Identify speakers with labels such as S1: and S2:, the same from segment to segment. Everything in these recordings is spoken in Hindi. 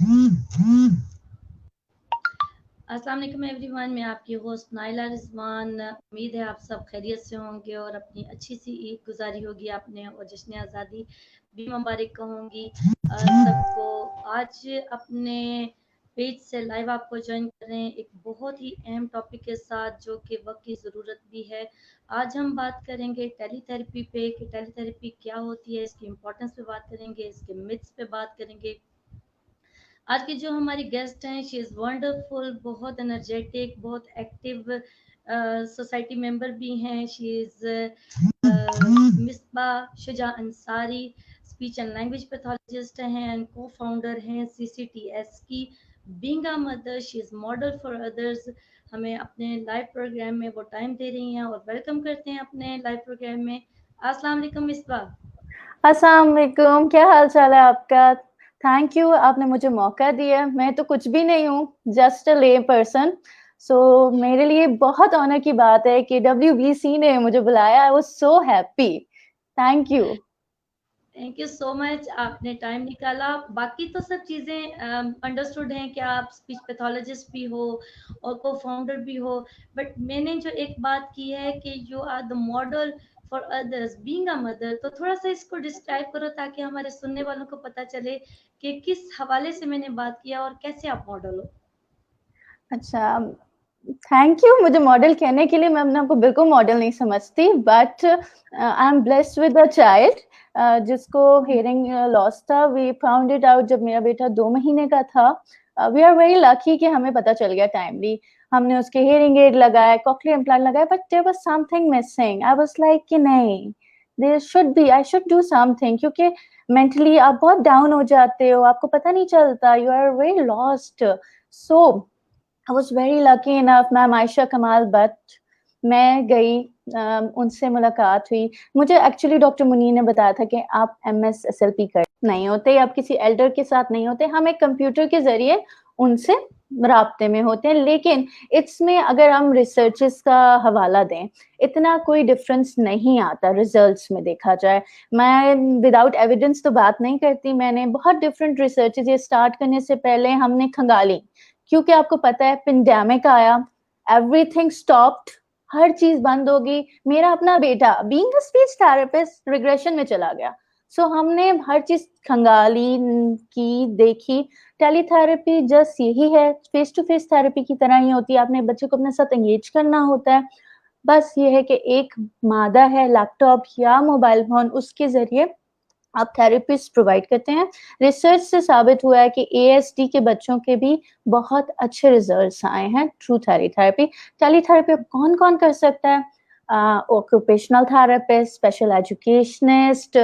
S1: अस्सलाम वालेकुम एवरीवन, मैं आपकी होस्ट नाइला रिजवान। उम्मीद है आप सब खैरियत से होंगे और अपनी अच्छी सी ईद गुजारी होगी आपने और जश्न आज़ादी भी मुबारक कहूँगी सबको। आज अपने पेज से लाइव आपको ज्वाइन कर रहे हैं एक बहुत ही अहम टॉपिक के साथ जो कि वक्त की ज़रूरत भी है। आज हम बात करेंगे टेलीथेरेपी पे कि टेलीथेरेपी क्या होती है, इसकी इम्पोर्टेंस पे बात करेंगे, इसके मिथ्स पे बात करेंगे। आज की जो हमारी गेस्ट हैं शी इज़ वंडरफुल, बहुत एनर्जेटिक, बहुत एक्टिव सोसाइटी मेंबर भी हैं। She is Misbah Shuja Ansari, speech and language pathologist हैं एंड को फाउंडर हैं CCTS की। Being a mother she is model for others. हमें अपने लाइव प्रोग्राम में वो टाइम दे रही हैं और वेलकम करते हैं अपने लाइव प्रोग्राम में। अस्सलाम वालेकुम मिसबा।
S2: अस्सलाम वालेकुम, क्या हाल चाल है आपका? थैंक यू, आपने मुझे मौका दिया। मैं तो कुछ भी नहीं हूँ, जस्ट अ ले पर्सन। सो मेरे लिए बहुत ऑनर की बात है कि WBC ने मुझे बुलाया। I was so happy. Thank you.
S1: Thank you so much, आपने टाइम निकाला। बाकी तो सब चीज़ें अंडरस्टूड हैं कि आप स्पीच पैथोलॉजिस्ट भी हो और को फाउंडर भी हो, बट मैंने जो एक बात की है कि you are the model for others being a mother, तो थोड़ा सा इसको डिस्क्राइब करो ताकि हमारे सुनने वालों को पता चले कि किस हवाले से मैंने बात किया और कैसे आप मॉडल हो।
S2: अच्छा, थैंक यू मुझे मॉडल कहने के लिए। मैं अपने आपको बिल्कुल मॉडल नहीं समझती, but I am blessed with a child जिसको हियरिंग लॉस था। वी फाउंड इट आउट जब मेरा बेटा 2 महीने का था। वी आर वेरी लकी कि हमें पता चल गया टाइमली। हमने उसके हियरिंग एड लगाया, कॉकलियर इम्प्लांट लगाया, but there was something missing. I was like कि नहीं, there should be, I should do something, क्योंकि मेंटली आप बहुत डाउन हो जाते हो, आपको पता नहीं चलता, you are very lost. So I was very lucky enough, ma'am Ayesha Kamal but मैं गई, उनसे मुलाकात हुई। मुझे एक्चुअली डॉक्टर मुनीर ने बताया था कि आप MSSLP कर नहीं होते, आप किसी एल्डर के साथ नहीं होते, हम एक कंप्यूटर के जरिए उनसे राब्ते में होते हैं। लेकिन इसमें अगर हम रिसर्चेस का हवाला दें, इतना कोई डिफरेंस नहीं आता रिजल्ट्स में देखा जाए। मैं विदाउट एविडेंस तो बात नहीं करती। मैंने बहुत डिफरेंट रिसर्चेस, ये स्टार्ट करने से पहले हमने खंगाली, क्योंकि आपको पता है पेंडेमिक आया, एवरीथिंग स्टॉप्ड, हर चीज बंद होगी। मेरा अपना बेटा being a speech therapist regression में चला गया। सो हमने हर चीज खंगाली की, देखी। टेलीथेरेपी जस्ट यही है, फेस टू फेस थेरेपी की तरह ही होती है। आपने बच्चे को अपने साथ एंगेज करना होता है। बस ये है कि एक मादा है, लैपटॉप या मोबाइल फोन, उसके जरिए आप थेरेपिस्ट प्रोवाइड करते हैं। रिसर्च से साबित हुआ है कि ASD के बच्चों के भी बहुत अच्छे रिजल्ट्स आए हैं थ्रू टेलीथेरेपी। टेलीथेरेपी कौन कौन कर सकता है? Occupational therapist, special educationist,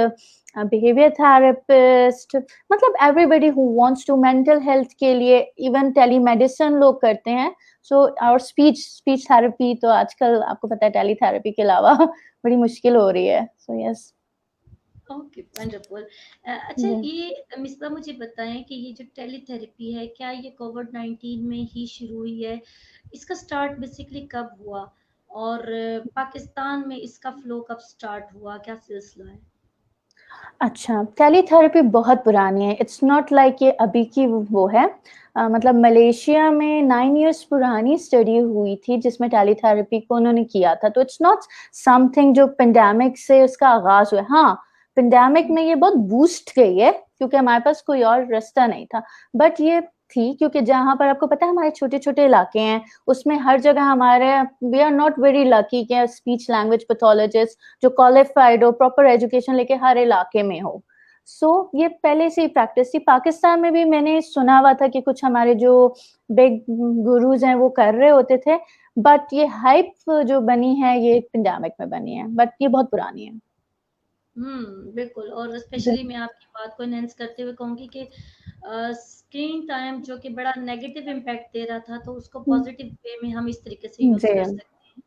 S2: behaviour therapist, मतलब everybody who wants to. Mental health के लिए इवन टेलीमेडिसिन लोग करते हैं। सो और स्पीच थेरेपी तो आजकल आपको पता है टेलीथेरेपी के अलावा बड़ी मुश्किल हो रही है। So yes.
S1: Okay wonderful. अच्छा, ये मिसबा मुझे बताएं कि ये जो टेलीथेरेपी है क्या ये कोविड-19 में ही शुरू हुई है? इसका स्टार्ट बेसिकली कब हुआ और पाकिस्तान में इसका फ्लो कब स्टार्ट हुआ, क्या सिलसिला है?
S2: अच्छा, टेलीथेरेपी बहुत पुरानी है। इट्स नॉट लाइक ये अभी की वो है। मतलब मलेशिया में 9 इयर्स पुरानी स्टडी हुई थी जिसमें टेलीथेरेपी को उन्होंने किया था। तो इट्स नॉट समथिंग जो पेंडेमिक से उसका आगाज हुआ। हाँ, पेंडेमिक में ये बहुत बूस्ट गई है क्योंकि हमारे पास कोई और रास्ता नहीं था। बट ये थी क्योंकि जहां पर आपको पता है हमारे छोटे छोटे इलाके हैं, उसमें हर जगह हमारे, we are not very lucky कि स्पीच लैंग्वेज पैथोलॉजिस्ट जो क्वालिफाइड हो, प्रॉपर एजुकेशन लेके हर इलाके में हो। सो ये पहले से ही प्रैक्टिस थी। पाकिस्तान में भी मैंने सुना हुआ था कि कुछ हमारे जो बिग गुरुज हैं वो कर रहे होते थे। बट ये हाइप जो बनी है ये पेंडेमिक में बनी है, बट ये बहुत पुरानी है।
S1: बिल्कुल। और स्पेशली मैं आपकी बात को एनहांस करते हुए कहूँगी कि स्क्रीन टाइम जो कि बड़ा नेगेटिव इम्पैक्ट दे रहा था, तो उसको पॉजिटिव वे में हम इस तरीके से यूज़
S2: जी
S1: कर सकते हैं।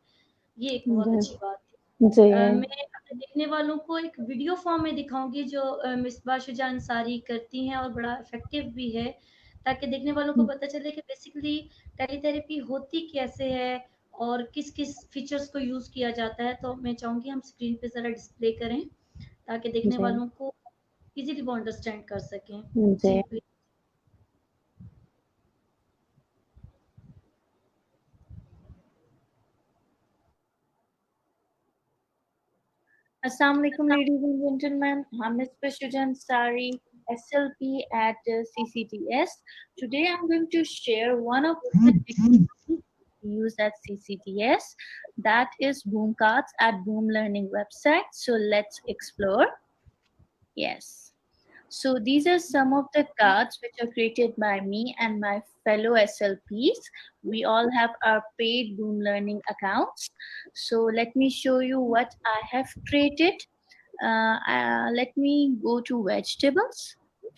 S1: ये एक बहुत
S2: जी
S1: अच्छी बात है।
S2: जी
S1: मैं अपने देखने वालों को एक वीडियो फॉर्म में दिखाऊंगी जो मिसबा शुजा अंसारी करती हैं और बड़ा इफेक्टिव भी है, ताकि देखने वालों को पता चले कि बेसिकली टेलीथेरेपी होती कैसे है और किस किस फीचर्स को यूज़ किया जाता है। तो मैं चाहूँगी हम स्क्रीन पे ज़रा डिस्प्ले करें ताकि देखने
S2: जी
S1: वालों को इजीली वो अंडरस्टैंड कर सकें।
S2: जी।
S1: जी please.
S3: Assalamu alaikum, ladies and gentlemen. I'm Ms. Prashujan Sari, SLP at CCTS. Today I'm going to share one of the techniques used at CCTS, that is Boom Cards at Boom Learning website. So let's explore. Yes. So these are some of the cards which are created by me and my fellow SLPs. We all have our paid Boom Learning accounts. So let me show you what I have created. Let me go to vegetables.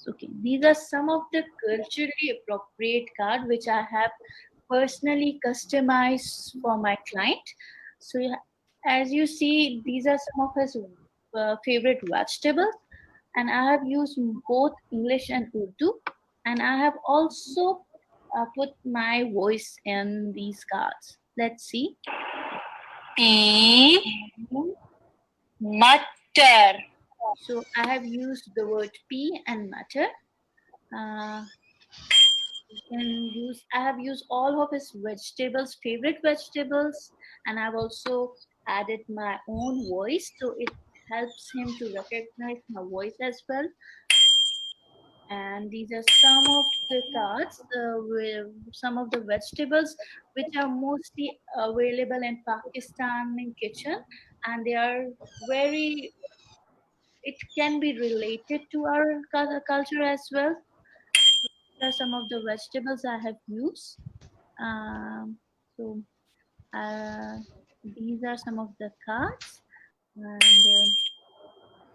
S3: Okay, these are some of the culturally appropriate cards which I have personally customized for my client. So as you see, these are some of his favorite vegetables, and I have used both English and Urdu, and I have also put my voice in these cards. Let's see. Mutter. So I have used the word pea and mutter. I have used all of his vegetables, favorite vegetables, and I've also added my own voice, so it helps him to recognize my voice as well. And these are some of the cards with some of the vegetables which are mostly available in Pakistani kitchen, and they are very, it can be related to our culture as well. These are some of the vegetables I have used. So these are some of the cards, and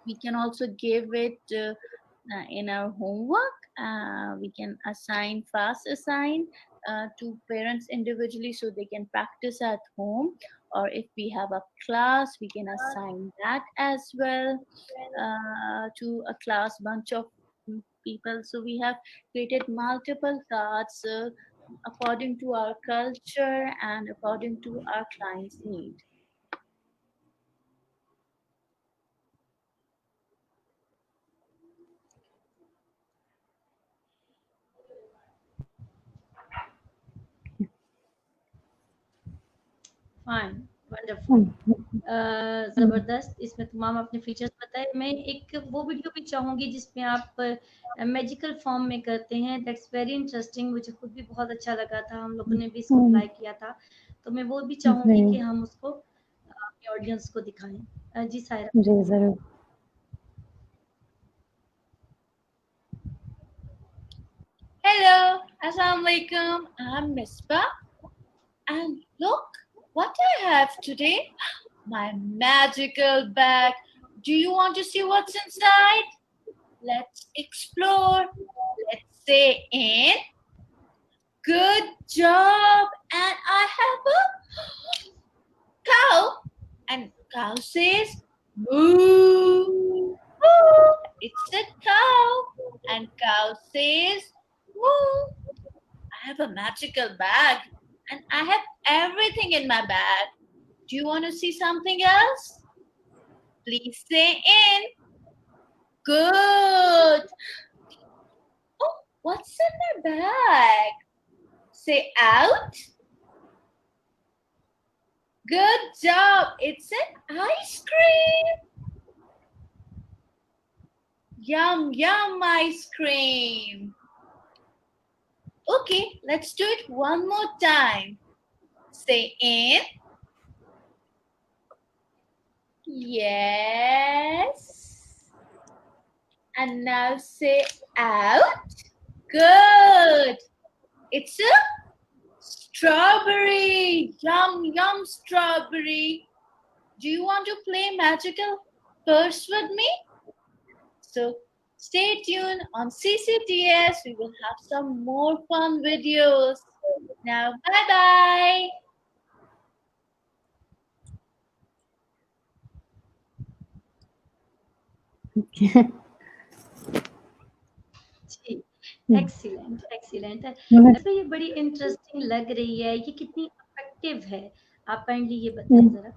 S3: we can also give it in our homework. We can fast assign to parents individually so they can practice at home, or if we have a class, we can assign that as well to a class bunch of people. So we have created multiple cards according to our culture and according to our client's need.
S1: Fine, wonderful, ज़बरदस्त। इसमें तमाम अपने फीचर्स बताए। मैं एक वो वीडियो भी चाहूँगी जिसमें आप मैजिकल फॉर्म में करते हैं, दैट्स वेरी इंटरेस्टिंग, मुझे खुद भी बहुत अच्छा लगा था, हम लोगों ने भी इसको अप्लाई किया था, तो मैं वो भी चाहूँगी कि हम उसको अपने ऑडियंस को दिखाएं। जी सायरा।
S2: जी जरूर।
S3: Hello, Assalamu alaikum. I'm Misbah, and look what I have today. My magical bag. Do you want to see what's inside? Let's explore. Let's say in. Good job. And I have a cow. And cow says moo. Moo. It's a cow. And cow says moo. I have a magical bag. And I have everything in my bag. Do you want to see something else? Please say in. Good. Oh, what's in my bag? Say out. Good job. It's an ice cream. Yum, yum ice cream. Okay, let's do it one more time. Say in. Yes. And now say out. Good. It's a strawberry. Yum, yum strawberry. Do you want to play magical purse with me? So stay tuned on CCTS. We will have some more fun videos. Now, bye-bye.
S1: Ji, excellent, excellent. अच्छा, ये बड़ी इंटरेस्टिंग लग रही है, ये कितनी इफेक्टिव है? आप काइंडली ये बताएं जरा।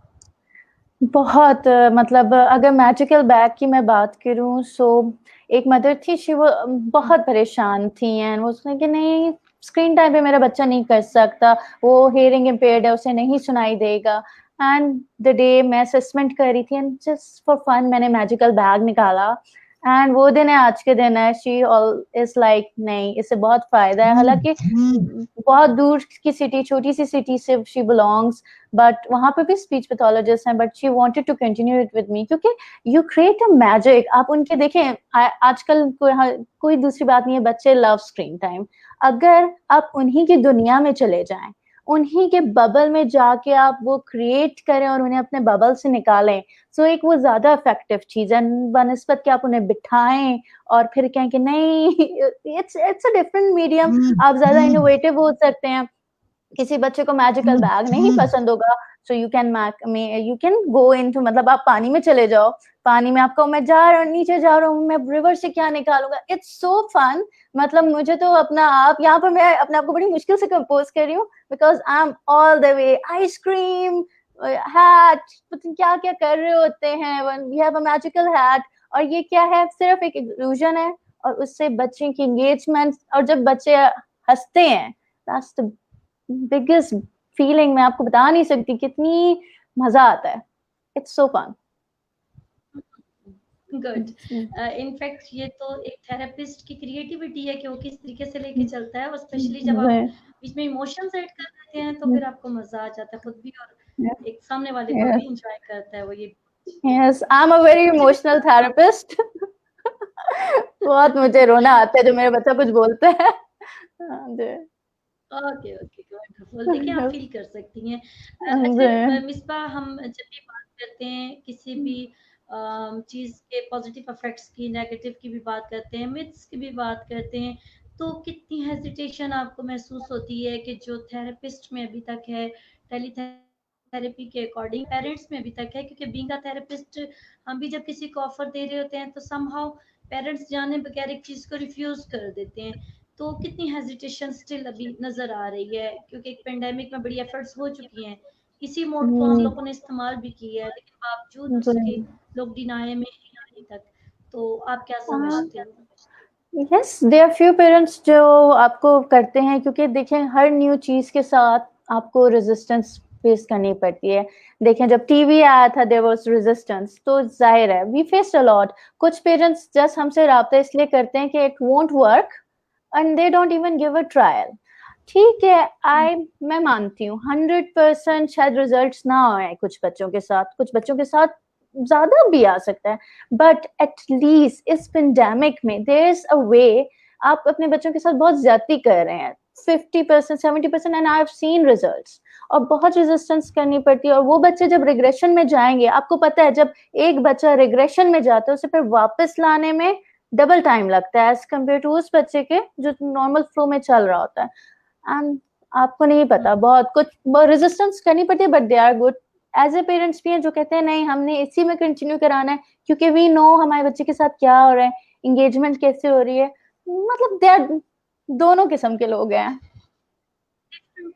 S2: बहुत मतलब अगर मैजिकल बैग की मैं बात करूं, सो एक मदर थी, वो बहुत परेशान थी एंड वो उसने कि नहीं, स्क्रीन टाइम पे मेरा बच्चा नहीं कर सकता, वो हियरिंग इम्पेयर्ड है, उसे नहीं सुनाई देगा। एंड द डे मैं असेसमेंट कर रही थी एंड जस्ट फॉर फन मैंने मैजिकल बैग निकाला एंड वो दिन है आज के दिन है, शी ऑल इज लाइक नहीं इससे बहुत फायदा है। हालांकि बहुत दूर की सिटी, छोटी सी सिटी से शी बिलोंग्स, बट वहां पे भी स्पीच पैथोलॉजिस्ट हैं, but she wanted to continue it with me, क्योंकि यू क्रिएट अ मैजिक। आप उनके देखें आजकल कोई दूसरी बात नहीं है, बच्चे लव स्क्रीन टाइम। अगर आप उन्हीं की दुनिया में चले जाएं, उन्हीं के बबल में जाके आप वो क्रिएट करें और उन्हें अपने बबल से निकालें, सो एक वो ज्यादा इफेक्टिव चीज है बनस्पत के आप उन्हें बिठाएं और फिर कहें कि नहीं इट्स अ डिफरेंट मीडियम। आप ज्यादा इनोवेटिव हो सकते हैं। किसी बच्चे को मैजिकल बैग नहीं पसंद होगा, so you can go into, मतलब आप पानी में चले जाओ, पानी में आपको मैं नीचे जा रहा हूँ, मैं रिवर से क्या निकालूंगा, इट्स सो फन। मतलब मुझे तो अपना आप यहाँ पर मैं अपने आप को बड़ी मुश्किल से कंपोज कर रही हूँ, because I am all the way ice cream hat, क्या क्या कर रहे होते हैं, we have a magical hat. और ये क्या है, सिर्फ एक इल्यूजन है, और उससे बच्चे की एंगेजमेंट, और जब बच्चे हंसते हैं, दैट्स द बिगेस्ट फीलिंग। मैं आपको बता नहीं सकती कितनी मजा आता है, it's so fun.
S1: Good. In fact ये तो एक थेरेपिस्ट की क्रिएटिविटी है कि वो किस तरीके से लेके चलता है, और स्पेशली जब आप बीच में इमोशंस ऐड कर देते हैं तो फिर आपको मजा आ जाता है खुद भी, और एक सामने वाले को भी एंजॉय करता है वो। ये
S2: yes, I am a very emotional therapist. बहुत मुझे रोना आता है जब मेरे बच्चा कुछ बोलते हैं।
S1: Okay okay, wonderful. देखिए आप फील कर सकती हैं। अच्छा मिसबा, हम जब भी बात करते हैं किसी भी चीज के पॉजिटिव इफेक्ट्स की, नेगेटिव की भी बात करते हैं, मिथ्स की भी बात करते हैं, तो कितनी हेजिटेशन आपको महसूस होती है कि जो थेरेपिस्ट में अभी तक है, टेलीथेरेपी के अकॉर्डिंग पेरेंट्स में अभी तक है, क्योंकि बीइंग अ थेरेपिस्ट हम भी जब किसी को ऑफर दे रहे होते हैं तो समहाउ पेरेंट्स जाने बगैर एक चीज को रिफ्यूज कर देते हैं। तो कितनी हेजिटेशन स्टिल अभी नजर आ रही है, क्योंकि एक पेंडेमिक में बड़ी एफर्ट्स हो चुकी हैं, इसी मोड को हम लोगों ने इस्तेमाल भी किया है, लेकिन बावजूद उसके लोग डिनाई में हैं अभी तक। तो आप क्या समझते हो?
S2: Yes, there are few parents जो आपको करते हैं, क्योंकि देखें हर न्यू चीज के साथ आपको रेजिस्टेंस फेस करनी पड़ती है। देखें जब टीवी आया था देयर वाज रेजिस्टेंस, तो जाहिर है वी फेस्ड अ लॉट। कुछ पेरेंट्स जस्ट हमसे राब्ता इसलिए करते हैं कि it won't work and they don't even give a trial. ठीक है, मैं मानती हूँ 100% शायद रिजल्ट्स ना आए कुछ बच्चों के साथ, कुछ बच्चों के साथ ज्यादा भी आ सकता है, बट एटलीस्ट इस पेंडेमिक में देयर इज अ वे। आप अपने बच्चों के साथ बहुत ज्यादती कर रहे हैं, 50% 70%, and I have seen results. और बहुत रेजिस्टेंस करनी पड़ती है, और वो बच्चे जब रिग्रेशन में जाएंगे, आपको पता है जब एक बच्चा रिग्रेशन में जाता है उसे फिर वापस लाने में डबल टाइम लगता है एज कम्पेयर टू उस बच्चे के जो नॉर्मल फ्लो में चल रहा होता है। एंड आपको नहीं पता, बहुत कुछ रेजिस्टेंस करनी पड़ती है, but they are good. As a parents भी हैं जो कहते हैं नहीं हमने इसी में कंटिन्यू कराना है, क्योंकि वी नो हमारे बच्चे के साथ क्या हो रहा है, एंगेजमेंट कैसे हो रही है। मतलब दे आर दोनों किस्म के लोग हैं,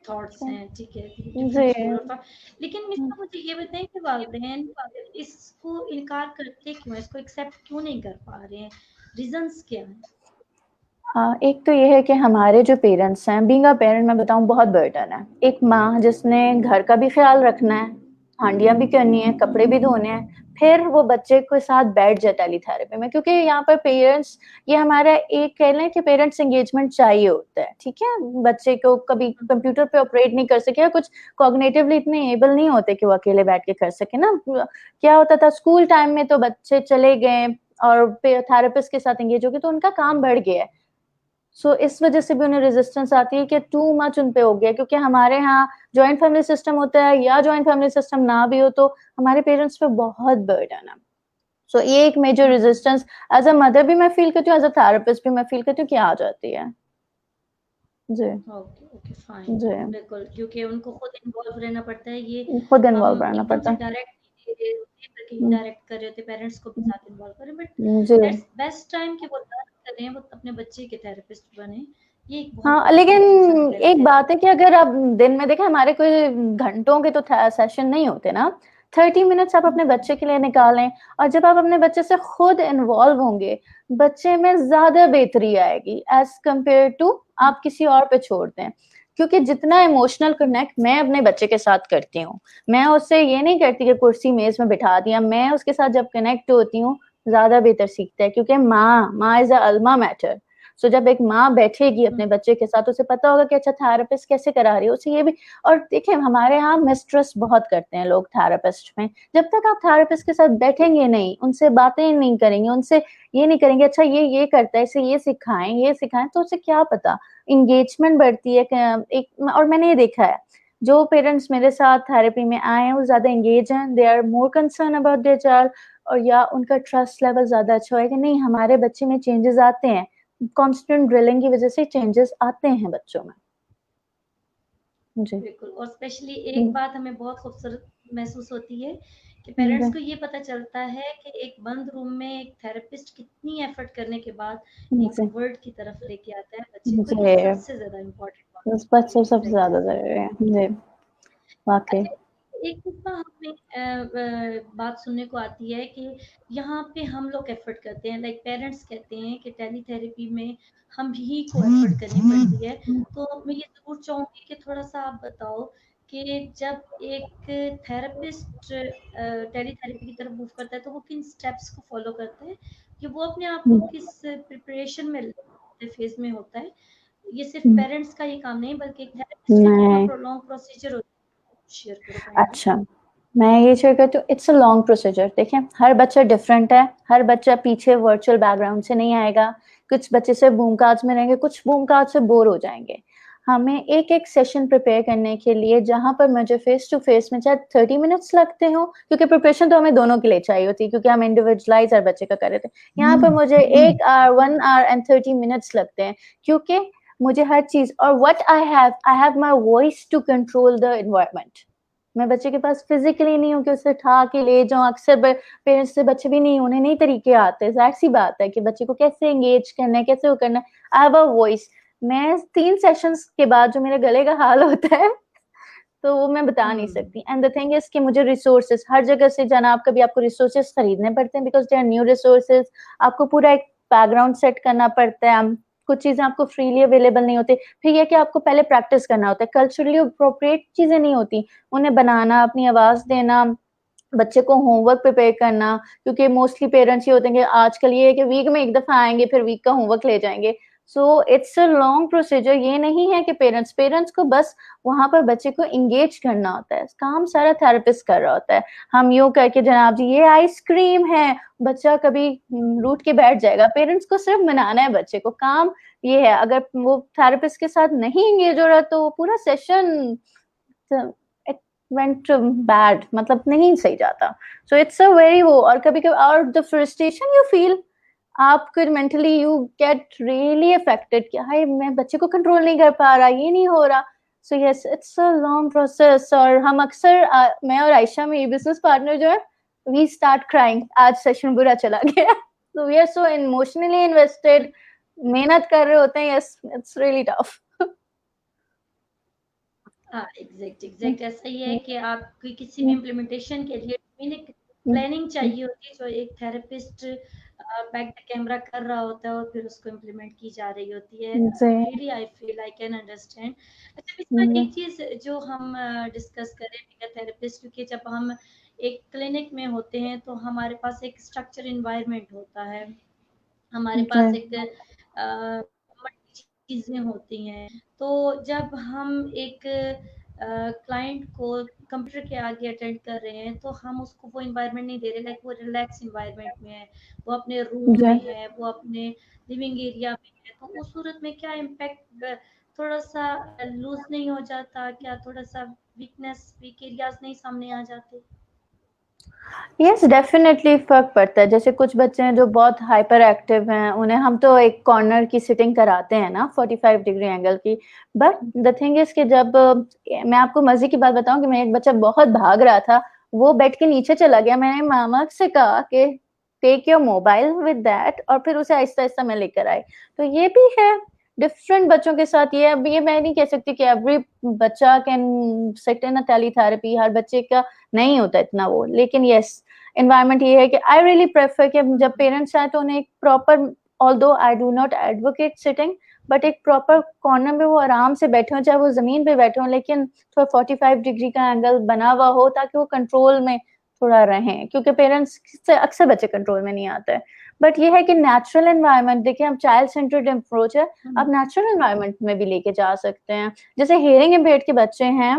S1: थॉट्स हैं, ठीक है, डिफरेंट स्कूल ऑफ। लेकिन मिस्टर मुझे ये बताएं कि वालिदैन इसको इनकार करते क्यों, इसको एक्सेप्ट क्यों नहीं कर पा रहे हैं, रीजंस क्या हैं?
S2: एक तो ये है कि हमारे जो पेरेंट्स हैं, बीइंग अ पेरेंट मैं बताऊं बहुत बर्डन है। एक माँ जिसने घर का भी ख्याल रखना है, हांडियां भी करनी है, कपड़े भी धोने हैं, फिर वो बच्चे के साथ बैठ जाए टेलीथेरेपी में, क्योंकि यहाँ पर पेरेंट्स, ये हमारा एक कह लें कि पेरेंट्स एंगेजमेंट चाहिए होता है। ठीक है, बच्चे को कभी कंप्यूटर पे ऑपरेट नहीं कर सके, या कुछ कॉग्निटिवली इतने एबल नहीं होते कि वो अकेले बैठ के कर सके ना। क्या होता था स्कूल टाइम में, तो बच्चे चले गए और थेरेपिस्ट के साथ एंगेज हो गए तो उनका काम बढ़ गया है। सो इस वजह से भी उन्हें रेजिस्टेंस आती है कि टू मच उन पे हो गया, क्योंकि हमारे यहाँ जॉइंट फैमिली सिस्टम होता है, या जॉइंट फैमिली सिस्टम ना भी हो तो हमारे पेरेंट्स पे बहुत बर्डन है। सो ये एक major resistance as a mother भी मैं फील करती हूँ, एज अ थेरेपिस्ट भी मैं फील करती हूँ कि आ जाती है। जी
S1: ओके ओके फाइन,
S2: जी,
S1: बिल्कुल, क्योंकि उनको खुद इन्वॉल्व रहना पड़ता है। ये
S2: खुद
S1: हम
S2: इन्वॉल्व रहना
S1: एकदम
S2: पड़ता
S1: से
S2: है।
S1: डायरेक्ट नहीं दे रहे होते बल्कि इनडायरेक्ट कर रहे होते, पेरेंट्स को भी साथ इन्वॉल्व करें, बट
S2: जी
S1: दैट्स बेस्ट टाइम कि वो लर्न करें, वो अपने बच्चे के थेरेपिस्ट बने। ये एक बहुत
S2: हाँ,
S1: पॉजिटिव चीज है
S2: लेकिन एक
S1: टेलीथेरेपी।
S2: बात है कि अगर आप दिन में देखें, हमारे कोई घंटों के तो सेशन नहीं होते ना, 30 मिनट्स आप अपने बच्चे के लिए निकालें, और जब आप अपने बच्चे से खुद इन्वॉल्व होंगे, बच्चे में ज्यादा बेहतरी आएगी एज कम्पेयर टू आप किसी और पे छोड़ दें। क्योंकि जितना इमोशनल कनेक्ट मैं अपने बच्चे के साथ करती हूँ, मैं उससे ये नहीं करती कि कुर्सी मेज में बिठा दिया, मैं उसके साथ जब कनेक्ट होती हूँ ज्यादा बेहतर सीखता है, क्योंकि माँ इज अ अल्मा मैटर। सो जब एक माँ बैठेगी अपने बच्चे के साथ, उसे पता होगा कि अच्छा थेरेपिस्ट कैसे करा रही है उसे ये भी। और देखिए हमारे यहाँ मिसट्रस्ट बहुत करते हैं लोग थेरेपिस्ट में। जब तक आप थेरेपिस्ट के साथ बैठेंगे नहीं, उनसे बातें नहीं करेंगे, उनसे ये नहीं करेंगे अच्छा ये करता है इसे ये सिखाएं, तो उसे क्या पता। इंगेजमेंट बढ़ती है एक, और मैंने ये देखा है जो पेरेंट्स मेरे साथ थेरेपी में आए हैं वो ज्यादा एंगेज हैं, they are more concern about their child, और या उनका ट्रस्ट लेवल ज्यादा अच्छा है कि नहीं हमारे बच्चे में चेंजेस आते हैं, कांस्टेंट ड्रिलिंग की वजह से चेंजेस आते हैं बच्चों में। जी
S1: बिल्कुल, और स्पेशली एक बात हमें बहुत खूबसूरत महसूस होती है कि पेरेंट्स को ये पता चलता है कि एक बंद रूम में एक थेरेपिस्ट कितनी एफर्ट करने के बाद एक
S2: जी
S1: वर्ड की तरफ लेके आता है बच्चे को, ये
S2: जी,
S1: सबसे ज्यादा इम्पोर्टेंट बात
S2: उस
S1: होती है।
S2: बच्चे सबसे
S1: एग्जैक्टली
S2: ज्यादा
S1: सही।
S2: जरूरी है जी, वाकई।
S1: अच्छा, एक चीज़ हमें बात सुनने को आती है कि यहाँ पे हम लोग एफर्ट करते हैं, लाइक पेरेंट्स कहते हैं कि टेली थेरेपी में हम ही को एफर्ट करनी पड़ती है। तो मैं ये ज़रूर चाहूँगी कि थोड़ा-सा आप बताओ कि जब एक थेरेपिस्ट टेली थेरेपी की तरफ मूव करता है तो वो किन स्टेप्स को फॉलो करता है? कि वो अपने आप को किस प्रिपरेशन में फेज़ में होता है? ये सिर्फ पेरेंट्स का ही काम नहीं बल्कि एक थेरेपिस्ट का कितना
S2: मैं
S1: लॉन्ग प्रोसीजर होता है? शेयर करो काइंडली।
S2: अच्छा, मैं ये शेयर करती हूँ, इट्स अ लॉन्ग प्रोसीजर। देखिए हर बच्चा डिफरेंट है, हर बच्चा पीछे वर्चुअल बैकग्राउंड से नहीं आएगा, कुछ बच्चे से बूमकाज में रहेंगे, कुछ बूमकाज से बोर हो जाएंगे। हमें एक एक सेशन प्रिपेयर करने के लिए जहां पर मुझे फेस टू फेस में चाहे 30 मिनट्स लगते हो, क्योंकि प्रिपरेशन तो हमें दोनों के लिए चाहिए होती है क्योंकि हम इंडिविजुअलाइज हर बच्चे का कर रहे थे, यहाँ पर मुझे 1 आवर 1 आवर एंड 30 मिनट्स लगते हैं, क्योंकि मुझे हर चीज, और what I have my voice to control the environment. मैं बच्चे के पास फिजिकली नहीं हूँ कि उसे उठा के ले जाऊं, अक्सर पेरेंट्स से बच्चे भी नहीं, उन्हें नहीं तरीके आते हैं, जाहिर सी बात है कि बच्चे को कैसे एंगेज करना है, कैसे वो करना है। I have a voice. मैं 3 सेशंस के बाद जो मेरे गले का हाल होता है तो वो मैं बता नहीं सकती। एंड द थिंग इज कि मुझे रिसोर्सेज हर जगह से जाना, आप कभी आपको रिसोर्सेज खरीदने पड़ते हैं because they are new resources, आपको पूरा एक बैकग्राउंड सेट करना पड़ता है, कुछ चीजें आपको फ्रीली अवेलेबल नहीं होती, फिर ये कि आपको पहले प्रैक्टिस करना होता है, कल्चरली अप्रोप्रिएट चीजें नहीं होती, उन्हें बनाना, अपनी आवाज देना, बच्चे को होमवर्क प्रिपेयर करना, क्योंकि मोस्टली पेरेंट्स ये होते हैं कि आजकल ये है कि वीक में एक दफा आएंगे फिर वीक का होमवर्क ले जाएंगे। So it's a long procedure. ये नहीं है कि पेरेंट्स को बस वहां पर बच्चे को इंगेज करना होता है, काम सारा थेरेपिस्ट कर रहा होता है। हम यूं करके जनाब जी ये आइसक्रीम है, बच्चा कभी रूठ के बैठ जाएगा, पेरेंट्स को सिर्फ मनाना है बच्चे को, काम ये है। अगर वो थेरेपिस्ट के साथ नहीं इंगेज हो रहा तो पूरा सेशन वेंट बैड, मतलब नहीं सही जाता। सो इट्स अ वेरी वो, और कभी कभी और द फ्रस्ट्रेशन यू फील, आप फिर mentally you get really affected कि हाय मैं बच्चे को कंट्रोल नहीं कर पा रहा, ये नहीं हो रहा। So yes it's a long process. और हम अक्सर मैं और आयशा में, ये बिजनेस पार्टनर जो है, वी स्टार्ट क्राइंग, आज सेशन बुरा चला गया। So we are so emotionally invested, मेहनत कर रहे होते हैं। Yes it's really tough.
S1: हाँ, एग्जैक्ट ऐसा ही है कि आपकी किसी भी इम्प्लीमेंटेशन के लिए एक प्लानिंग चाहिए होती है जो एक थेरेपिस्ट बैक द कैमरा कर रहा होता है और फिर उसको इम्प्लीमेंट की जा रही होती है। Really I feel I can understand. अच्छा, इसमें एक चीज जो हम डिस्कस करें बिग थेरेपिस्ट, क्योंकि जब हम एक क्लिनिक में होते हैं तो हमारे पास एक स्ट्रक्चर इन्वायरमेंट होता है, हमारे पास एक चीजें होती हैं। तो जब हम एक क्लाइंट को कंप्यूटर के आगे अटेंड कर रहे हैं तो हम उसको वो इन्वायरमेंट नहीं दे रहे, लाइक वो रिलैक्स इन्वायरमेंट में है, वो अपने रूम में है, वो अपने लिविंग एरिया में है, तो उस सूरत में क्या इम्पैक्ट थोड़ा सा लूज नहीं हो जाता क्या? थोड़ा सा वीक एरियाज नहीं सामने आ जाते?
S2: यस डेफिनेटली फर्क पड़ता है। जैसे कुछ बच्चे हैं जो बहुत हाइपर एक्टिव हैं, उन्हें हम तो एक कॉर्नर की सिटिंग कराते हैं ना 45 डिग्री एंगल की। बट द थिंग इज कि जब मैं आपको मजे की बात बताऊं कि मैं एक बच्चा बहुत भाग रहा था, वो बेड के नीचे चला गया, मैंने मामा से कहा कि take your mobile with that, और फिर उसे आहिस्ता आहिस्ता मैं लेकर आई। तो ये भी है डिफरेंट बच्चों के साथ। ये अब ये मैं नहीं कह सकती कि एवरी बच्चा can sit in a teletherapy, हर बच्चे का नहीं होता इतना वो, लेकिन यस एनवायरनमेंट ये है कि आई रियली प्रेफर कि जब पेरेंट्स आए तो उन्हें एक proper although I do not advocate sitting, but एक प्रॉपर कॉर्नर में वो आराम से बैठे हो, चाहे वो जमीन पे बैठे हो, लेकिन थोड़ा 45 डिग्री का एंगल बना हुआ हो ताकि वो कंट्रोल में थोड़ा रहें, क्योंकि पेरेंट्स से अक्सर बच्चे कंट्रोल में नहीं आते हैं। बट ये है कि नेचुरल एनवायरनमेंट, देखिए हम चाइल्ड सेंटर्ड अप्रोच है, आप नेचुरल एनवायरनमेंट में भी लेके जा सकते हैं। जैसे हियरिंग इम्पेयर्ड के बच्चे हैं,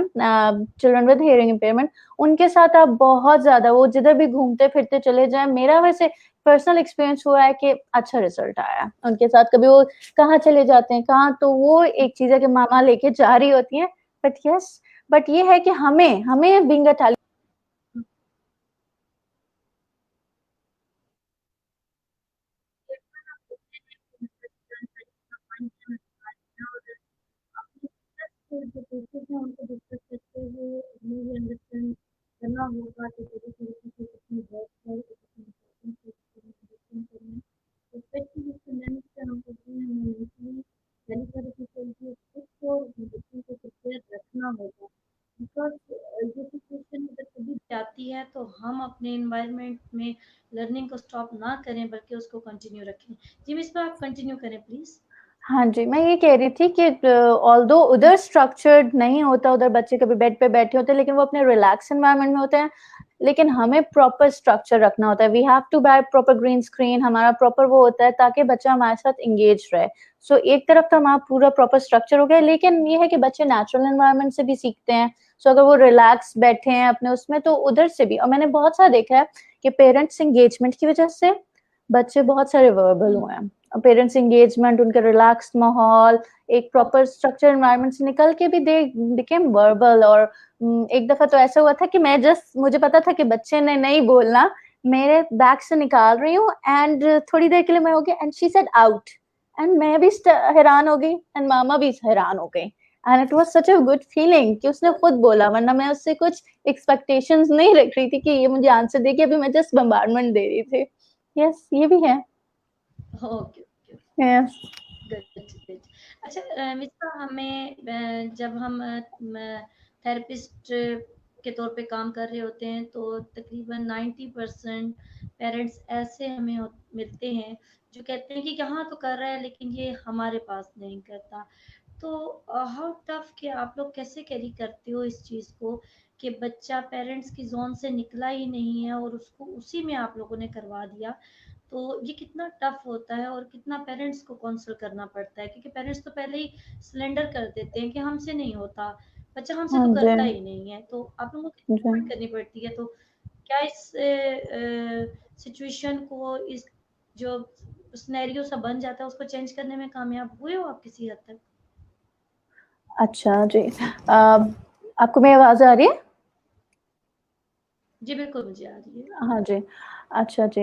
S2: चिल्ड्रन विद हियरिंग इम्पेयरमेंट, उनके साथ आप बहुत ज्यादा वो जिधर भी घूमते फिरते चले जाएं, मेरा वैसे पर्सनल एक्सपीरियंस हुआ है कि अच्छा रिजल्ट आया उनके साथ। कभी वो कहाँ चले जाते हैं कहाँ, तो वो एक चीज है कि मामा लेके जा रही होती है, बट यस, बट ये है कि हमें हमें बीइंग अ
S1: जो टीचर्स हैं उनको डिस्कस करते हुए हमें ये अंडरस्टैंड करना होगा कि पूरी तरीके से कितनी वर्क है, कितनी इम्पोर्टेंट है, कितनी अंडरस्टैंड करना है। तो स्पेशली जिस पेंडेमिक से हम करते हैं, हमें मेंटली पहली तरह से चलती है, खुद को बच्चों को प्रिपेयर रखना होगा। बिकॉज़ ये सिचुएशन अगर कभी भी आती है तो हम अपने एनवायरनमेंट में लर्निंग को स्टॉप ना करें बल्कि उसको कंटिन्यू रखें। जी मिस आप कंटिन्यू करें प्लीज़।
S2: हाँ जी, मैं ये कह रही थी कि ऑल्दो उधर स्ट्रक्चर्ड नहीं होता, उधर बच्चे कभी बेड पे बैठे होते हैं, लेकिन वो अपने रिलैक्स एनवायरनमेंट में होते हैं, लेकिन हमें प्रॉपर स्ट्रक्चर रखना होता है। We have to buy proper green screen, हमारा प्रॉपर वो होता है ताकि बच्चा हमारे साथ एंगेज रहे। सो एक तरफ तो हमारा पूरा प्रॉपर स्ट्रक्चर हो गया, लेकिन ये है कि बच्चे नेचुरल एनवायरनमेंट से भी सीखते हैं। सो अगर वो रिलैक्स बैठे हैं अपने उसमें, तो उधर से भी। और मैंने बहुत सारा देखा है कि पेरेंट्स एंगेजमेंट की वजह से बच्चे बहुत सारे वर्बल हुए हैं। पेरेंट्स एंगेजमेंट, उनका रिलैक्स माहौल, एक प्रॉपर स्ट्रक्चर एनवायरनमेंट से निकल के भी दे बिकेम वर्बल। और एक दफा तो ऐसा हुआ था कि मैं जस्ट, मुझे पता था कि बच्चे ने नहीं बोलना, मेरे बैग से निकाल रही हूँ एंड थोड़ी देर के लिए मैं हो गई and she said out, and मैं भी हैरान हो गई एंड मामा भी हैरान हो गई। And it was such a good feeling कि उसने खुद बोला, वरना मैं उससे कुछ एक्सपेक्टेशंस नहीं रख रही थी कि ये मुझे आंसर देगी, अभी मैं जस्ट बम्बार्डमेंट दे रही थी। यस, ये भी है।
S1: Okay, okay.
S2: Yes.
S1: Good, good. अच्छा मित्रा हमें जब हम थेरेपिस्ट के तौर पे काम कर रहे होते हैं तो तकरीबन 90% पेरेंट्स ऐसे हमें मिलते हैं जो कहते हैं कि हाँ तो कर रहा है लेकिन ये हमारे पास नहीं करता। तो हाउ टफ कि आप लोग कैसे कैरी करते हो इस चीज़ को कि बच्चा पेरेंट्स की जोन से निकला ही नहीं है और उसको उसी में आप लोगों ने करवा दिया। तो ये कितना टफ होता है और कितना पेरेंट्स को काउंसल करना पड़ता है क्योंकि पेरेंट्स तो पहले ही सरेंडर कर देते हैं कि हमसे नहीं होता, बच्चा हमसे
S2: हाँ
S1: तो
S2: जी।
S1: करता ही नहीं है। तो आप लोगों को कितनी
S2: जी।
S1: एफर्ट करनी पड़ती है। तो क्या इस सिचुएशन को, इस जो सिनेरियो सा बन जाता है उसको चेंज करने में कामयाब हुए हो आप किसी हद तक?
S2: अच्छा जी, आपको मेरी आवाज आ रही है?
S1: जी बिल्कुल मुझे आ रही है।
S2: हाँ जी। अच्छा जी,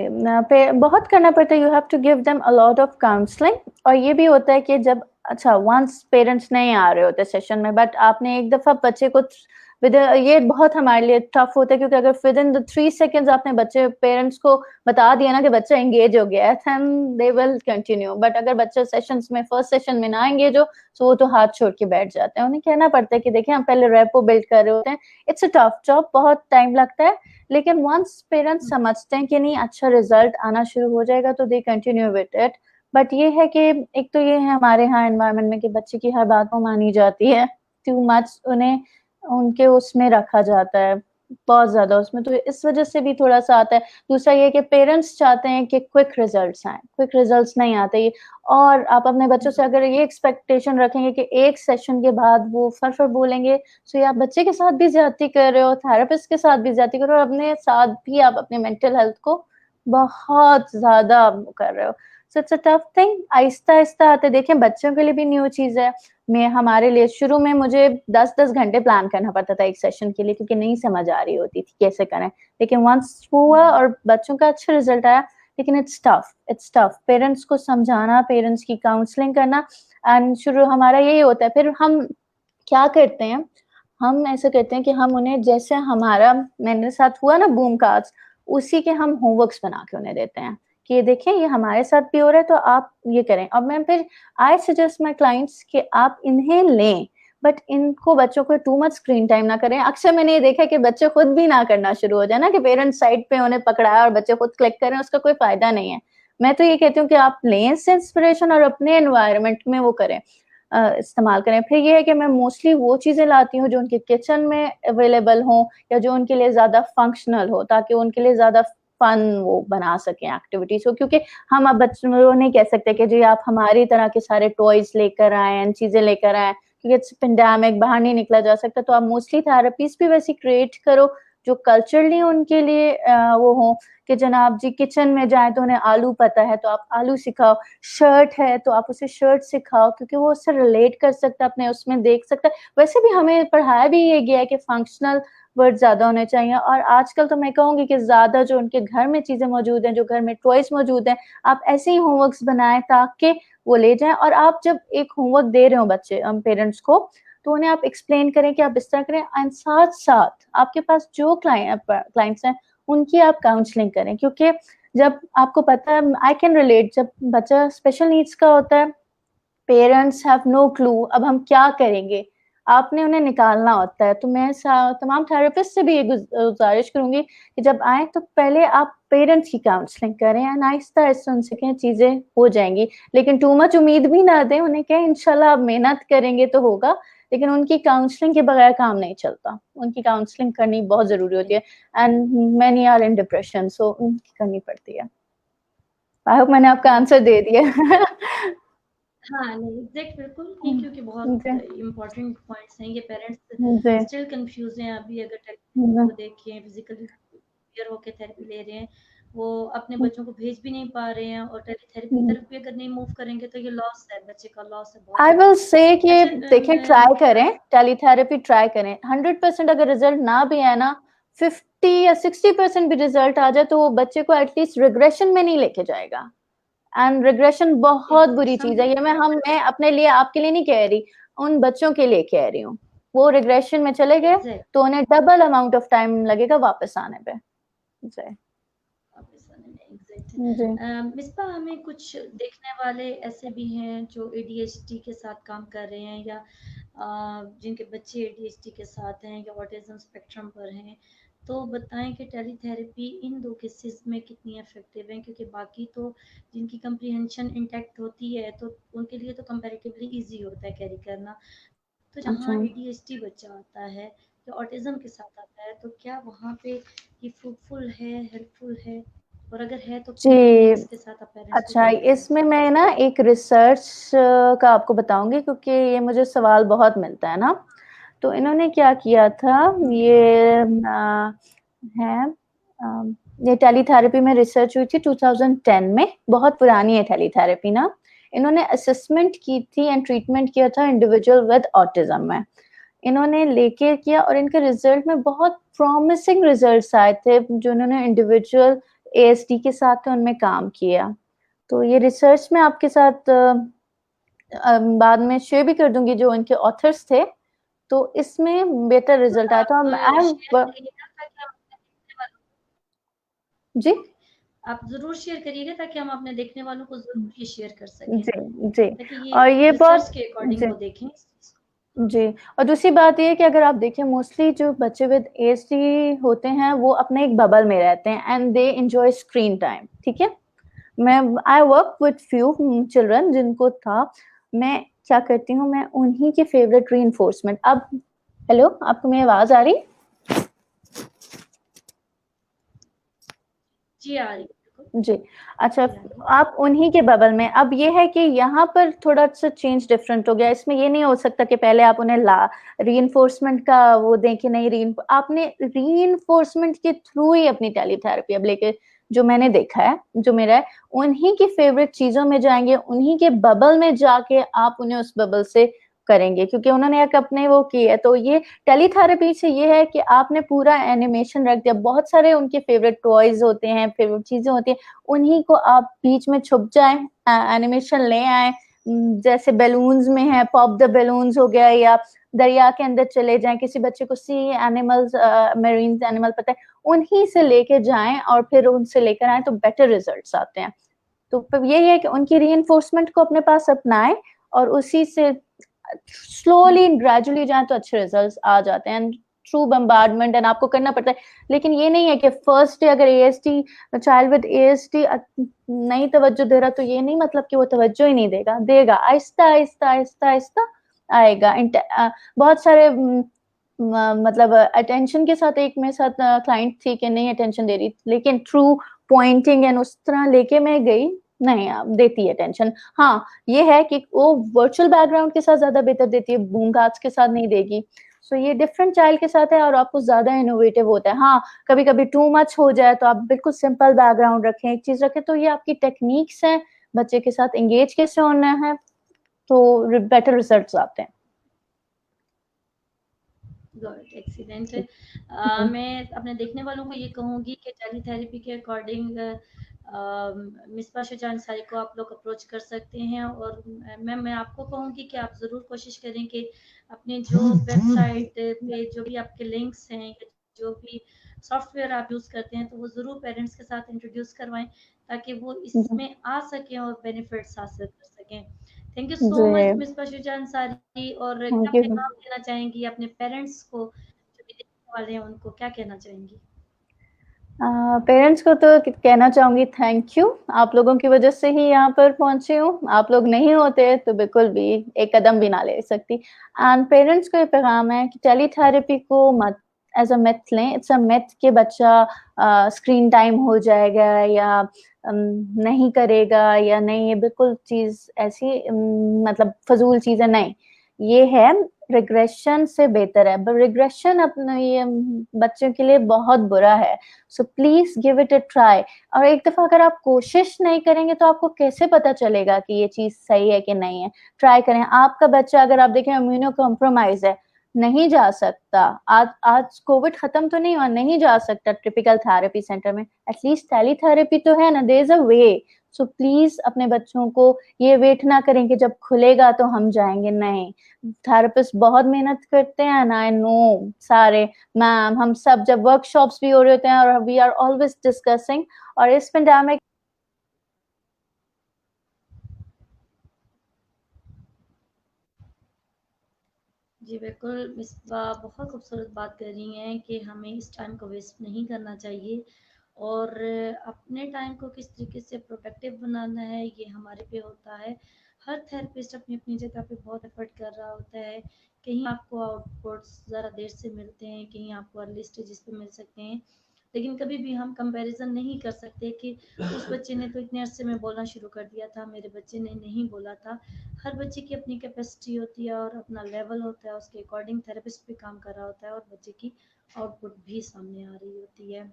S2: पे बहुत करना पड़ता है, you have to give them a lot of counselling. और ये भी होता है कि जब, अच्छा वंस पेरेंट्स नहीं आ रहे होते सेशन में, बट आपने एक दफा बच्चे को विद, ये बहुत हमारे लिए टफ होता है, क्योंकि अगर विद इन द 3 सेकेंड्स आपने बच्चे पेरेंट्स को बता दिया ना कि बच्चा एंगेज हो गया है, then they will continue. But अगर बच्चा सेशंस में फर्स्ट सेशन में ना एंगेज हो, तो वो तो हाथ छोड़ के बैठ जाते हैं। उन्हें कहना पड़ता है कि देखिए हम पहले रेपो बिल्ड कर रहे होते हैं, इट्स अ टफ जॉब, बहुत टाइम लगता है, लेकिन वंस पेरेंट्स समझते हैं कि नहीं अच्छा रिजल्ट आना शुरू हो जाएगा, तो they continue with it. But ये है कि एक तो ये है हमारे यहाँ एनवायरनमेंट में कि बच्चे की हर बात को मानी जाती है, टू मच उन्हें उनके उसमें रखा जाता है, बहुत ज्यादा उसमें, तो इस वजह से भी थोड़ा सा आता है। दूसरा ये कि पेरेंट्स चाहते हैं कि क्विक रिजल्ट्स आए, क्विक रिजल्ट्स नहीं आते ये। और आप अपने बच्चों से अगर ये एक्सपेक्टेशन रखेंगे कि एक सेशन के बाद वो फर बोलेंगे, तो ये आप बच्चे के साथ भी ज्यादती कर रहे हो, थेरेपिस्ट के साथ भी ज्यादती कर रहे हो, और अपने साथ भी आप अपने मेंटल हेल्थ को बहुत ज्यादा कर रहे हो। So it's a tough thing, Aahista Aahista आते। देखें बच्चों के लिए भी न्यू चीज है, मैं हमारे लिए शुरू में मुझे 10-10 घंटे प्लान करना पड़ता था एक सेशन के लिए, क्योंकि नहीं समझ आ रही होती थी कैसे करें। लेकिन वंस हुआ और बच्चों का अच्छा रिजल्ट आया, लेकिन इट्स टफ पेरेंट्स को समझाना, पेरेंट्स की काउंसलिंग करना। एंड शुरू हमारा यही होता है, फिर हम क्या करते हैं, हम ऐसा करते हैं कि हम उन्हें, जैसे हमारा मेरे साथ हुआ ना बूम कास्ट, उसी के हम होमवर्क्स बना के उन्हें देते हैं कि ये देखें ये हमारे साथ भी हो रहा है, तो आप ये करें। और मैं फिर आई सजेस्ट माई क्लाइंट्स कि आप इन्हें लें, बट इनको बच्चों को टू मच स्क्रीन टाइम ना करें। अक्सर मैंने ये देखा कि बच्चे खुद भी ना करना शुरू हो जाए ना, कि पेरेंट्स साइड पे उन्हें पकड़ाया और बच्चे खुद क्लिक करें, उसका कोई फायदा नहीं है। मैं तो ये कहती हूँ कि आप लें इससे इंस्पिरेशन और अपने एनवायरनमेंट में वो करें, इस्तेमाल करें। फिर ये है कि मैं मोस्टली वो चीज़ें लाती हूँ जो उनके किचन में अवेलेबल हों या जो उनके लिए ज़्यादा फंक्शनल हो, ताकि उनके लिए ज़्यादा फन वो बना सकें एक्टिविटीज़ को। क्योंकि हम अब बच्चों को नहीं कह सकते कि जी आप हमारी तरह के सारे टॉयज़ लेकर आएँ, चीज़ें लेकर आएँ, क्योंकि इट्स पैंडेमिक, बाहर नहीं निकला जा सकता। तो आप मोस्टली थेरेपीज़ भी वैसी क्रिएट करो जो कल्चरली उनके लिए वो हों, कि जनाब जी किचन में जाएँ तो उन्हें आलू पता है तो आप आलू सिखाओ, शर्ट है तो आप उसे शर्ट सिखाओ, क्योंकि वो उससे रिलेट कर सकता है, अपने उसमें देख सकता है। वैसे भी हमें पढ़ाया भी ये गया है कि फंक्शनल वर्ड ज़्यादा होने चाहिए, और आजकल तो मैं कहूँगी कि ज़्यादा जो उनके घर में चीज़ें मौजूद हैं, जो घर में टॉयज़ मौजूद हैं, आप ऐसे ही होमवर्क्स बनाएँ ताकि वो ले जाएँ। और आप जब एक होमवर्क दे रहे हो बच्चे पेरेंट्स को, तो उन्हें आप एक्सप्लेन करें कि आप इस तरह करें, एंड साथ-साथ आपके पास जो क्लाइंट्स हैं, उनकी आप काउंसलिंग करें। क्योंकि जब आपको पता है, आई कैन रिलेट, जब बच्चा स्पेशल नीड्स का होता है, पेरेंट्स हैव नो क्लू, अब हम क्या करेंगे? आपने उन्हें निकालना होता है। तो मैं तमाम थेरेपिस्ट से भी ये गुज़ारिश करूँगी कि जब आएँ तो पहले आप पेरेंट्स की काउंसलिंग करें, एंड आहिस्ता-आहिस्ता उनसे कहें चीज़ें हो जाएँगी। लेकिन टू मच उम्मीद भी ना दें, उन्हें कहें इंशाल्लाह आप मेहनत करेंगे तो होगा, लेकिन उनकी काउंसलिंग के बगैर काम नहीं चलता। उनकी काउंसलिंग करनी बहुत ज़रूरी होती है, and many are in depression, so उनकी करनी पड़ती है। आई होप मैंने आपका आंसर दे दिया।
S1: हाँ, नहीं एग्ज़ैक्ट बिल्कुल नहीं, क्योंकि बहुत
S2: जी,
S1: इम्पोर्टेंट पॉइंट्स हैं ये। पेरेंट्स
S2: जी,
S1: स्टिल कन्फ्यूज़ हैं अभी, अगर
S2: जी।
S1: टेलीथेरेपी को देखें, फिज़िकली अवेयर होके थेरेपी ले रहे हैं, वो अपने बच्चों को भेज भी नहीं पा रहे हैं, और टेलीथेरेपी की तरफ भी अगर नहीं मूव करेंगे तो ये लॉस है, बच्चे का लॉस है बहुत
S2: आई
S1: बड़ा।
S2: विल से कि
S1: अच्छा
S2: देखिए,
S1: मैं
S2: ट्राई करें, टेलीथेरेपी ट्राई करें। 100% अगर रिजल्ट ना भी आए ना, 50 या 60% भी रिजल्ट आ जाए, तो वो बच्चे को एटलीस्ट रिग्रेशन में नहीं लेके जाएगा। एंड रिग्रेशन बहुत बुरी चीज है। ये मैं अपने लिए, आपके लिए नहीं कह रही, उन बच्चों के लिए कह रही हूँ। वो रिग्रेशन में चले गए
S1: एग्ज़ैक्ट
S2: तो उन्हें डबल अमाउंट ऑफ टाइम लगेगा वापस आने पे। जी,
S1: वापस आने में एग्ज़ैक्ट।
S2: जी,
S1: मिस्बा, हमें कुछ देखने वाले ऐसे भी हैं जो एडीएचडी के साथ काम कर रहे हैं, या जिनके बच्चे एडीएचडी के साथ हैं या ऑटिज़्म स्पेक्ट्रम पर हैं, तो बताएं कि टेलीथेरेपी इन 2 केसेस में कितनी इफ़ेक्टिव है? क्योंकि बाकी तो जिनकी कम्प्रीहेंशन इंटैक्ट होती है तो उनके लिए तो कंपैरेटिवली ईज़ी होता है कैरी करना। तो
S2: अच्छा
S1: जहाँ एडीएचडी बच्चा आता है या ऑटिज़्म के साथ आता है, तो क्या वहाँ पे ये फ्रूटफुल है, हेल्पफुल है? और अगर है तो
S2: जी।
S1: किन नीड्स के साथ आप पेरेंट्स को
S2: अच्छा,
S1: गाइड करना
S2: इसमें
S1: चाहेंगे?
S2: मैं ना एक रिसर्च का आपको बताऊंगी, क्योंकि ये मुझे सवाल बहुत मिलता है ना। तो इन्होंने क्या किया था,
S1: हुँ,
S2: ये है, ये टेलीथेरेपी में रिसर्च हुई थी 2010 में, बहुत पुरानी है टेलीथेरेपी ना। इन्होंने असेसमेंट की थी एंड ट्रीटमेंट किया था इंडिविजुअल विद ऑटिज्म में। इन्होंने लेके किया और इनके रिजल्ट में बहुत प्रॉमिसिंग रिजल्ट्स आए थे, जो इन्होंने इंडिविजुअल एएसडी के साथ थे, उनमें काम किया। तो ये रिसर्च मैं आपके साथ बाद में शेयर भी कर दूंगी, जो इनके ऑथर्स थे। तो इसमें बेटर रिजल्ट आया था। आई एम
S1: शेयर करिएगा ताकि हम अपने देखने वालों
S2: जी,
S1: आप ज़रूर शेयर करिएगा ताकि हम अपने देखने वालों को ज़रूर ये शेयर कर सकें,
S2: जी, जी।
S1: ताकि ये
S2: और ये
S1: रिसर्च
S2: बहुत,
S1: के अकॉर्डिंग
S2: जी,
S1: वो देखें इस चीज़ को।
S2: जी। और दूसरी बात ये है कि अगर आप देखें, मोस्टली जो बच्चे विद एएसडी होते हैं, वो अपने एक बबल में रहते हैं and they enjoy screen time, ठीक है? मैं I work with few children जिनको था। मैं क्या करती हूँ, मैं उन्हीं के फेवरेट रीइंफोर्समेंट। अब हेलो, आपको मेरी आवाज़ आ रही?
S1: जी, आ रही है, बिल्कुल।
S2: जी, अच्छा,
S1: जी, आ रही है।
S2: आप उन्हीं के बबल में। अब ये है कि यहाँ पर थोड़ा-सा चेंज डिफरेंट हो गया। इसमें ये नहीं हो सकता कि पहले आप उन्हें रीइंफोर्समेंट का वो दें कि नहीं, आपने रीइंफोर्समेंट के थ्रू ही अपनी टेलीथेरेपी अब लेके, जो मैंने देखा है, जो मेरा है, उन्हीं की फेवरेट चीज़ों में जाएँगे, उन्हीं के बबल में जाके आप उन्हें उस बबल से करेंगे, क्योंकि उन्होंने एक अपने वो की है। तो ये टेलीथेरेपी से ये है कि आपने पूरा एनिमेशन रख दिया। बहुत सारे उनके फेवरेट टॉयज़ होते हैं, फेवरेट चीज़ें होती हैं, उन्हीं को आप बीच में छुप जाएँ, एनिमेशन ले आएँ। जैसे बैलून्स में है, पॉप द बैलून्स हो गया, या दरिया के अंदर चले जाएँ, किसी बच्चे को सी एनिमल्स, मेरीन एनिमल पता है, उन्हीं से लेके जाएँ और फिर उनसे लेकर आएँ, तो बेटर रिजल्ट्स आते हैं। तो फिर यही है कि उनकी रीइंफोर्समेंट को अपने पास अपनाएँ और उसी से स्लोली ग्रेजुअली जाएँ, तो अच्छे रिजल्ट्स आ जाते हैं। थ्रू बम्बार्डमेंट एंड आपको करना पड़ता है। लेकिन ये नहीं है कि फर्स्ट डे अगर ASD चाइल्ड विद ASD नहीं तवज्जो दे रहा तो ये नहीं मतलब कि वो तवज्जो ही नहीं देगा, देगा, आहिस्ता आहिस्ता आहिस्ता आहिस्ता आएगा। बहुत सारे मतलब अटेंशन के साथ एक मेरे साथ क्लाइंट थी कि नहीं अटेंशन दे रही, लेकिन थ्रू पॉइंटिंग एंड उस तरह लेके मैं गई, नहीं आप देती है अटेंशन। हाँ ये है कि वो वर्चुअल बैकग्राउंड के साथ ज्यादा बेहतर देती है, बूम कार्ड्स के साथ नहीं देगी। सो ये डिफरेंट चाइल्ड के साथ है और आपको ज्यादा इनोवेटिव होता है। हाँ कभी कभी टू मच हो जाए तो आप बिल्कुल सिंपल बैकग्राउंड रखें, एक चीज रखें, तो ये आपकी टेक्निक्स हैं बच्चे के साथ एंगेज कैसे होना है, तो बेटर रिजल्ट्स आते हैं।
S1: Good, excellent. मैं अपने देखने वालों को ये कहूँगी कि टेलीथेरेपी के अकॉर्डिंग मिसबा शुजा अंसारी को आप लोग अप्रोच कर सकते हैं। और मैं आपको कहूँगी कि आप ज़रूर कोशिश करें कि अपने जो वेबसाइट पे जो भी आपके लिंक्स हैं या जो भी सॉफ्टवेयर आप यूज़ करते हैं तो वो ज़रूर पेरेंट्स के साथ इंट्रोड्यूस करवाएं ताकि वो इसमें आ सकें और बेनिफिट्स हासिल कर सकें। Thank you so much
S2: ji
S1: miss Bashija Ansari. और क्या
S2: थैंक यू।
S1: पैगाम देना चाहेंगी अपने पेरेंट्स को जो भी देखने वाले हैं, उनको क्या कहना चाहेंगी?
S2: पेरेंट्स को तो कहना चाहूंगी थैंक यू, आप लोगों की वजह से ही यहाँ पर पहुंची हूँ, आप लोग नहीं होते तो बिल्कुल भी एक कदम भी ना ले सकती। एंड पेरेंट्स को ये पैगाम है कि टेलीथेरेपी को मत एज अ मिथ लें, इट्स अ मिथ कि बच्चा स्क्रीन टाइम हो जाएगा या नहीं करेगा या नहीं, ये बिल्कुल चीज ऐसी मतलब फजूल चीज है, नहीं, ये है रिग्रेशन से बेहतर है, बट रिग्रेशन अपने ये बच्चों के लिए बहुत बुरा है। So please give it a try. और एक दफा अगर आप कोशिश नहीं करेंगे तो आपको कैसे पता चलेगा कि ये चीज सही है कि नहीं है। ट्राई करें। आपका बच्चा अगर आप देखें इम्यूनो कॉम्प्रोमाइज है, नहीं जा सकता, आज कोविड खत्म तो नहीं हुआ, नहीं जा सकता टिपिकल थेरेपी सेंटर में, एटलीस्ट टेलीथेरेपी तो है ना, there is a way. So please अपने बच्चों को ये वेट ना करें कि जब खुलेगा तो हम जाएंगे, नहीं, थेरेपिस्ट बहुत मेहनत करते हैं ना, आई नो सारे मैम, हम सब जब वर्कशॉप्स भी हो रहे होते हैं और वी आर ऑलवेज डिस्कसिंग, और इस पेंडेमिक
S1: जी बिल्कुल, मिसबा बहुत खूबसूरत बात कर रही हैं कि हमें इस टाइम को वेस्ट नहीं करना चाहिए और अपने टाइम को किस तरीके से प्रोडक्टिव बनाना है ये हमारे पे होता है। हर थेरेपिस्ट अपनी अपनी जगह पे बहुत एफर्ट कर रहा होता है। कहीं आपको आउटपुट्स ज़रा देर से मिलते हैं, कहीं आपको अर्ली स्टेजेस पे मिल सकते हैं, लेकिन कभी भी हम कंपैरिजन नहीं कर सकते कि उस बच्चे ने तो इतने अरसे में बोलना शुरू कर दिया था, मेरे बच्चे ने नहीं बोला था। हर बच्चे की अपनी कैपेसिटी होती है और अपना लेवल होता है, उसके अकॉर्डिंग थेरेपिस्ट भी काम कर रहा होता है और बच्चे की आउटपुट भी सामने आ रही होती है।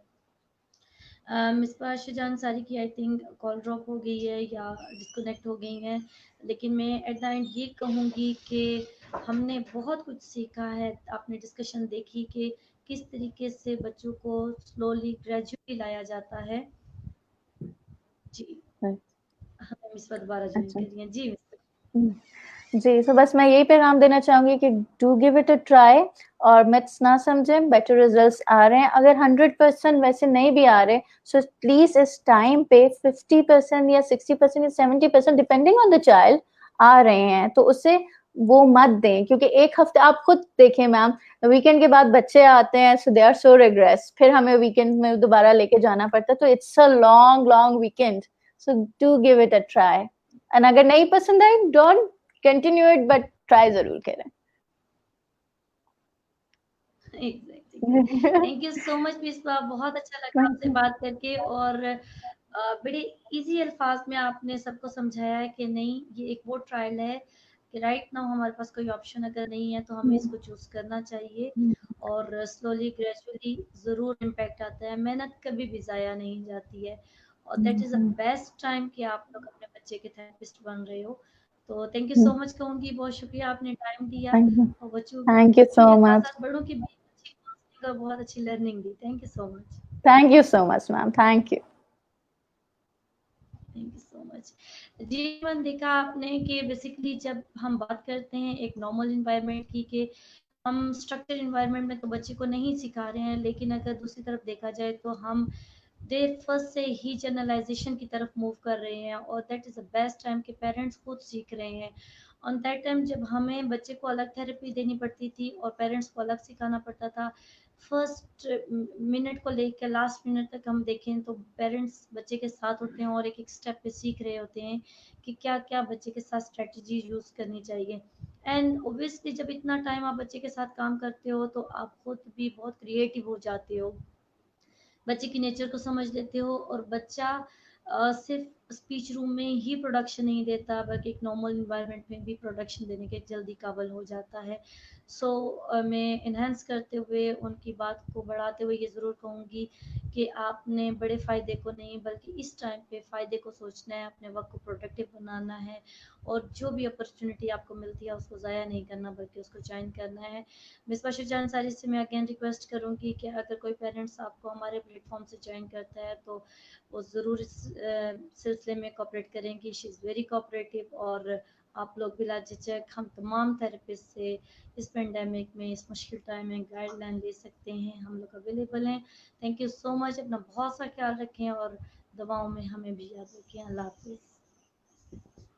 S1: मिसबा शुजा अंसारी की आई थिंक कॉल ड्रॉप हो गई है या डिस्कनेक्ट हो गई हैं, लेकिन मैं एट द एंड ये कहूँगी कि हमने बहुत कुछ सीखा है। आपने डिस्कशन देखी कि किस तरीके से बच्चों को स्लोली ग्रेजुअली लाया जाता है। जी, हमें मिसबा दोबारा ज्वाइन
S2: अच्छा
S1: करिए। जी मिसबा।
S2: जी, तो बस मैं यही पैगाम देना चाहूंगी कि do give it a try और मिथ्स ना समझें, बेटर रिजल्ट्स आ रहे हैं। अगर 100% वैसे नहीं भी आ रहे, सो प्लीज इस टाइम पे 50% या 60% या 70% डिपेंडिंग ऑन द चाइल्ड आ रहे हैं, तो उसे वो मत दें, क्योंकि एक हफ्ते आप खुद देखें मैम, वीकेंड के बाद बच्चे आते हैं, सो दे आर सो रिग्रेस, फिर हमें वीकेंड में दोबारा लेके जाना पड़ता है, तो it's a long long weekend. So do give it a try, and अगर नहीं पसंद आए don't continue it, but try जरूर करें।
S1: Exactly. Thank you so much Misbah, बहुत अच्छा लगा आपसे बात करके और बड़े इजी अल्फाज में आपने सबको समझाया है कि नहीं, ये एक वो ट्रायल है कि राइट नाउ हमारे पास कोई ऑप्शन अगर नहीं है तो हमें इसको चूज करना चाहिए और स्लोली ग्रेजुअली ज़रूर इम्पैक्ट आता है। मेहनत कभी भी ज़ाया नहीं जाती है और that is the best time कि आप लोग अपने बच्चे के थेरेपिस्ट बन रहे हो। तो थैंक यू सो मच कहूँगी, बहुत शुक्रिया आपने टाइम दिया और बच्चों
S2: थैंक यू सो
S1: के साथ
S2: मच,
S1: साथ बड़ों की भी अच्छी काउंसलिंग और बहुत अच्छी learning the. Thank you so much.
S2: Thank you so much ma'am, thank you.
S1: Thank you so much. जीवन देखा आपने कि बेसिकली जब हम बात करते हैं एक नॉर्मल इन्वायरमेंट की कि हम स्ट्रक्चर इन्वायरमेंट में तो बच्चे को नहीं सिखा रहे हैं, लेकिन अगर दूसरी तरफ देखा जाए तो हम डे फर्स्ट से ही जनरलाइजेशन की तरफ मूव कर रहे हैं और that is the best time कि पेरेंट्स खुद सीख रहे हैं ऑन दैट टाइम जब हमें बच्चे को अलग थेरेपी देनी पड़ती थी और पेरेंट्स को अलग सिखाना पड़ता था, फर्स्ट मिनट को लेकर लास्ट मिनट तक हम देखें तो पेरेंट्स बच्चे के साथ होते हैं और एक एक स्टेप पे सीख रहे होते हैं कि क्या क्या बच्चे के साथ स्ट्रेटजी यूज़ करनी चाहिए। एंड ओब्वियसली जब इतना टाइम आप बच्चे के साथ काम करते हो तो आप खुद भी बहुत क्रिएटिव हो जाते हो, बच्चे की नेचर को समझ लेते हो और बच्चा सिर्फ स्पीच रूम में ही प्रोडक्शन नहीं देता बल्कि एक नॉर्मल इन्वायरमेंट में भी प्रोडक्शन देने के जल्दी काबल हो जाता है। सो मैं इन्हेंस करते हुए उनकी बात को बढ़ाते हुए ये ज़रूर कहूँगी कि आपने बड़े फ़ायदे को नहीं बल्कि इस टाइम पे फ़ायदे को सोचना है, अपने वक्त को प्रोडक्टिव बनाना है और जो भी अपॉर्चुनिटी आपको मिलती है उसको ज़ाया नहीं करना बल्कि उसको ज्वाइन करना है। मिस बशीर जान सारी से मैं अगेन रिक्वेस्ट करूँगी कि अगर कोई पेरेंट्स आपको हमारे प्लेटफॉर्म से ज्वाइन करता है तो वो ज़रूर इस सिलसिले में कोऑपरेट करेंगी। शी इज़ वेरी कोऑपरेटिव और आप लोग बिला झिझक हम तमाम थेरेपिस्ट से इस पेंडेमिक में इस मुश्किल टाइम में गाइडलाइन ले सकते हैं, हम लोग अवेलेबल हैं। थैंक यू सो मच, अपना बहुत सा ख्याल रखें और दवाओं में हमें भी याद रखें। अल्लाह हाफिज़।